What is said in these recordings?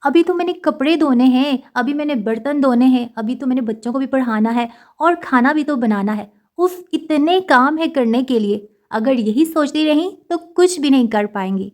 अभी तो मैंने कपड़े धोने हैं, अभी मैंने बर्तन धोने हैं, अभी तो मैंने बच्चों को भी पढ़ाना है और खाना भी तो बनाना है। उफ़! इतने काम है करने के लिए। अगर यही सोचती रहीं तो कुछ भी नहीं कर पाएँगी।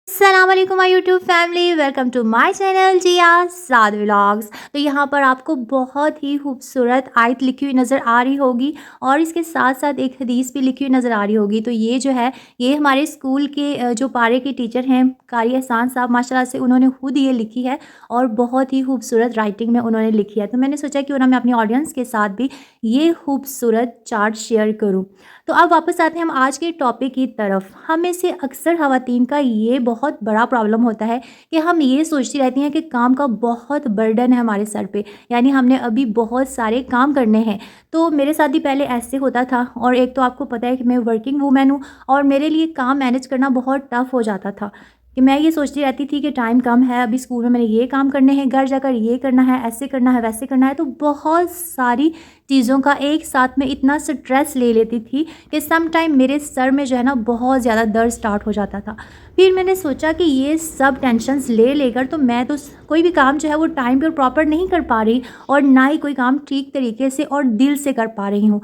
अस्सलाम वालेकुम my YouTube family, welcome to my channel Zia Saad vlogs. तो यहाँ पर आपको बहुत ही खूबसूरत आयत लिखी हुई नज़र आ रही होगी और इसके साथ साथ एक हदीस भी लिखी हुई नज़र आ रही होगी। तो ये जो है ये हमारे स्कूल के जो पारे के टीचर हैं कारी एहसान साहब, माशाल्लाह से उन्होंने खुद ये लिखी है और बहुत ही खूबसूरत राइटिंग में उन्होंने लिखी है। तो मैंने सोचा क्यों ना मैं अपनी ऑडियंस के साथ भी ये खूबसूरत चार्ट शेयर करूँ। तो अब वापस आते हैं हम आज के टॉपिक की तरफ। हम में से अक्सर ख़वातीन का ये बहुत बड़ा प्रॉब्लम होता है कि हम ये सोचती रहती हैं कि काम का बहुत बर्डन है हमारे सर पे, यानी हमने अभी बहुत सारे काम करने हैं। तो मेरे साथ भी पहले ऐसे होता था और एक तो आपको पता है कि मैं वर्किंग वूमेन हूँ और मेरे लिए काम मैनेज करना बहुत टफ़ हो जाता था कि मैं ये सोचती रहती थी कि टाइम कम है, अभी स्कूल में मैंने ये काम करने हैं, घर जाकर ये करना है, ऐसे करना है, वैसे करना है। तो बहुत सारी चीज़ों का एक साथ में इतना स्ट्रेस ले लेती थी कि सम टाइम मेरे सर में जो है ना बहुत ज़्यादा दर्द स्टार्ट हो जाता था। फिर मैंने सोचा कि ये सब टेंशन्स ले लेकर तो मैं तो कोई भी काम जो है वो टाइम पे प्रॉपर नहीं कर पा रही और ना ही कोई काम ठीक तरीके से और दिल से कर पा रही हूँ।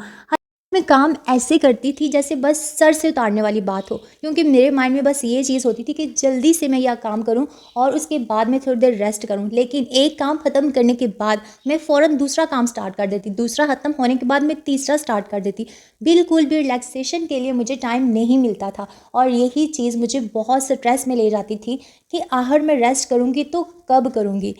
मैं काम ऐसे करती थी जैसे बस सर से उतारने वाली बात हो, क्योंकि मेरे माइंड में बस ये चीज़ होती थी कि जल्दी से मैं यह काम करूं और उसके बाद मैं थोड़ी देर रेस्ट करूं। लेकिन एक काम ख़त्म करने के बाद मैं फ़ौरन दूसरा काम स्टार्ट कर देती, दूसरा ख़त्म होने के बाद मैं तीसरा स्टार्ट कर देती। बिल्कुल भी रिलैक्सेशन के लिए मुझे टाइम नहीं मिलता था और यही चीज़ मुझे बहुत स्ट्रेस में ले जाती थी कि आखिर मैं रेस्ट करूँगी तो कब करूँगी।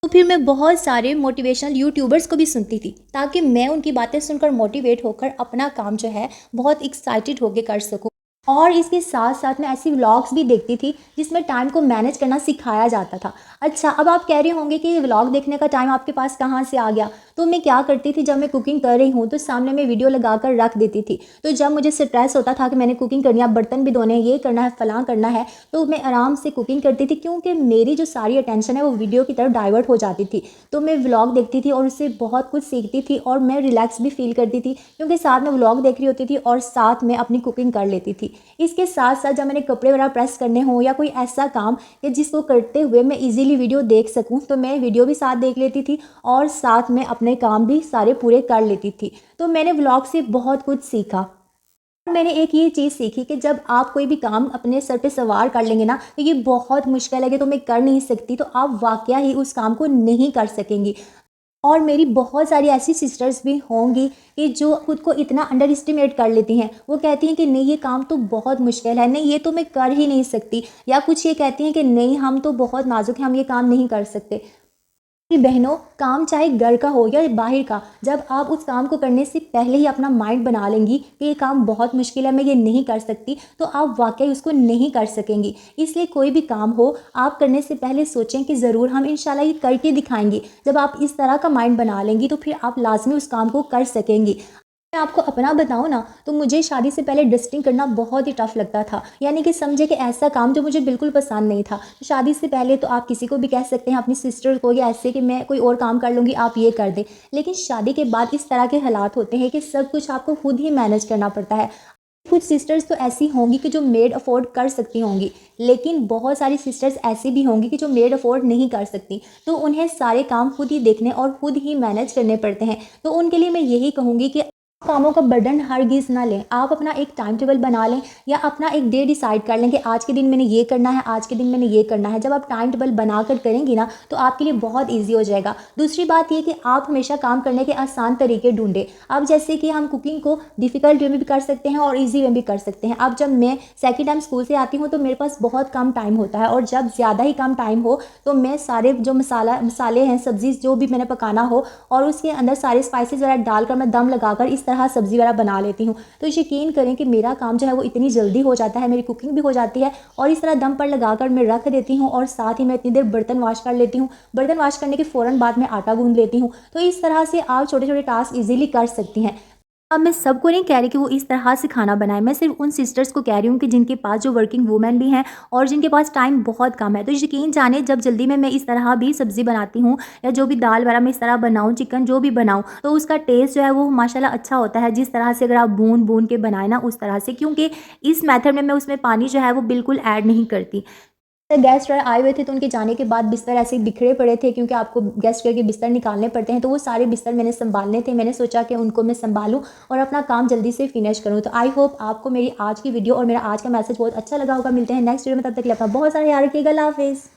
तो फिर मैं बहुत सारे मोटिवेशनल यूट्यूबर्स को भी सुनती थी ताकि मैं उनकी बातें सुनकर मोटिवेट होकर अपना काम जो है बहुत एक्साइटेड होकर कर सकूं। और इसके साथ साथ मैं ऐसी व्लॉग्स भी देखती थी जिसमें टाइम को मैनेज करना सिखाया जाता था। अच्छा, अब आप कह रहे होंगे कि व्लॉग देखने का टाइम आपके पास कहाँ से आ गया। तो मैं क्या करती थी, जब मैं कुकिंग कर रही हूँ तो सामने मैं वीडियो लगा कर रख देती थी। तो जब मुझे स्ट्रेस होता था कि मैंने कुकिंग करनी है, बर्तन भी धोने हैं, ये करना है, फलां करना है, तो मैं आराम से कुकिंग करती थी क्योंकि मेरी जो सारी अटेंशन है वो वीडियो की तरफ डाइवर्ट हो जाती थी। तो मैं व्लॉग देखती थी और उससे बहुत कुछ सीखती थी और मैं रिलैक्स भी फील करती थी क्योंकि साथ में व्लॉग देख रही होती थी और साथ में अपनी कुकिंग कर लेती थी। इसके साथ साथ जब मैंने कपड़े वगैरह प्रेस करने हों या कोई ऐसा काम कि जिसको करते हुए मैं इजीली वीडियो देख सकूं, तो मैं वीडियो भी साथ देख लेती थी और साथ में अपने काम भी सारे पूरे कर लेती थी। तो मैंने व्लॉग से बहुत कुछ सीखा। मैंने एक ये चीज़ सीखी कि जब आप कोई भी काम अपने सर पे सवार कर लेंगे ना, तो ये बहुत मुश्किल है कि तो मैं कर नहीं सकती, तो आप वाकया ही उस काम को नहीं कर सकेंगी। और मेरी बहुत सारी ऐसी सिस्टर्स भी होंगी कि जो खुद को इतना अंडर एस्टिमेट कर लेती हैं। वो कहती हैं कि नहीं ये काम तो बहुत मुश्किल है, नहीं ये तो मैं कर ही नहीं सकती, या कुछ ये कहती हैं कि नहीं हम तो बहुत नाजुक हैं, हम ये काम नहीं कर सकते। कि बहनों, काम चाहे घर का हो या बाहर का, जब आप उस काम को करने से पहले ही अपना माइंड बना लेंगी कि ये काम बहुत मुश्किल है, मैं ये नहीं कर सकती, तो आप वाकई उसको नहीं कर सकेंगी। इसलिए कोई भी काम हो, आप करने से पहले सोचें कि ज़रूर हम इंशाल्लाह ये करके दिखाएंगे। जब आप इस तरह का माइंड बना लेंगी तो फिर आप लाजमी उस काम को कर सकेंगी। मैं आपको अपना बताऊँ ना, तो मुझे शादी से पहले डस्टिंग करना बहुत ही टफ़ लगता था। यानी कि समझे कि ऐसा काम जो मुझे बिल्कुल पसंद नहीं था। शादी से पहले तो आप किसी को भी कह सकते हैं, अपनी सिस्टर को या ऐसे, कि मैं कोई और काम कर लूँगी, आप ये कर दें। लेकिन शादी के बाद इस तरह के हालात होते हैं कि सब कुछ आपको खुद ही मैनेज करना पड़ता है। कुछ सिस्टर्स तो ऐसी होंगी कि जो मेड अफोर्ड कर सकती होंगी, लेकिन बहुत सारी सिस्टर्स ऐसी भी होंगी कि जो मेड अफोर्ड नहीं कर सकती। तो उन्हें सारे काम खुद ही देखने और खुद ही मैनेज करने पड़ते हैं। तो उनके लिए मैं यही कहूँगी कि कामों का बर्डन हरगिज़ ना लें। आप अपना एक टाइम टेबल बना लें या अपना एक डे डिसाइड कर लें कि आज के दिन मैंने ये करना है, आज के दिन मैंने ये करना है। जब आप टाइम टेबल बनाकर करेंगी ना, तो आपके लिए बहुत ईजी हो जाएगा। दूसरी बात ये कि आप हमेशा काम करने के आसान तरीके ढूंढें। अब जैसे कि हम कुकिंग को डिफ़िकल्ट वे में भी कर सकते हैं और ईजी वे में भी कर सकते हैं। अब जब मैं सेकेंड टाइम स्कूल से आती हूँ तो मेरे पास बहुत कम टाइम होता है, और जब ज़्यादा ही कम टाइम हो तो मैं सारे जो मसाले हैं, सब्ज़ी जो भी मैंने पकाना हो, और उसके अंदर सारे स्पाइसेस वगैरह डालकर मैं दम लगाकर इस तरह सब्ज़ी वगैरह बना लेती हूँ। तो यकीन करें कि मेरा काम जो है वो इतनी जल्दी हो जाता है, मेरी कुकिंग भी हो जाती है, और इस तरह दम पर लगाकर मैं रख देती हूँ, और साथ ही मैं इतनी देर बर्तन वॉश कर लेती हूँ। बर्तन वॉश करने के फ़ौरन बाद मैं आटा गूंद लेती हूँ। तो इस तरह से आप छोटे छोटे टास्क ईजिली कर सकती हैं। अब मैं सबको नहीं कह रही कि वो इस तरह से खाना बनाएं, मैं सिर्फ उन सिस्टर्स को कह रही हूँ कि जिनके पास, जो वर्किंग वूमेन भी हैं और जिनके पास टाइम बहुत कम है। तो यकीन जाने, जब जल्दी में मैं इस तरह भी सब्ज़ी बनाती हूँ या जो भी दाल वगैरह मैं इस तरह बनाऊँ, चिकन जो भी बनाऊँ, तो उसका टेस्ट जो है वो माशाल्लाह अच्छा होता है, जिस तरह से अगर आप भून भून के बनाए ना उस तरह से, क्योंकि इस मेथड में मैं उसमें पानी जो है वो बिल्कुल ऐड नहीं करती। गेस्ट आए हुए थे तो उनके जाने के बाद बिस्तर ऐसे ही बिखरे पड़े थे, क्योंकि आपको गेस्ट करके बिस्तर निकालने पड़ते हैं, तो वो सारे बिस्तर मैंने संभालने थे। मैंने सोचा कि उनको मैं संभालूं और अपना काम जल्दी से फिनिश करूं। तो आई होप आपको मेरी आज की वीडियो और मेरा आज का मैसेज बहुत अच्छा लगा होगा। मिलते हैं नेक्स्ट वीडियो में, तब तक के लिए अपना बहुत सारा याद रखिएगा। अल्लाह हाफिज़।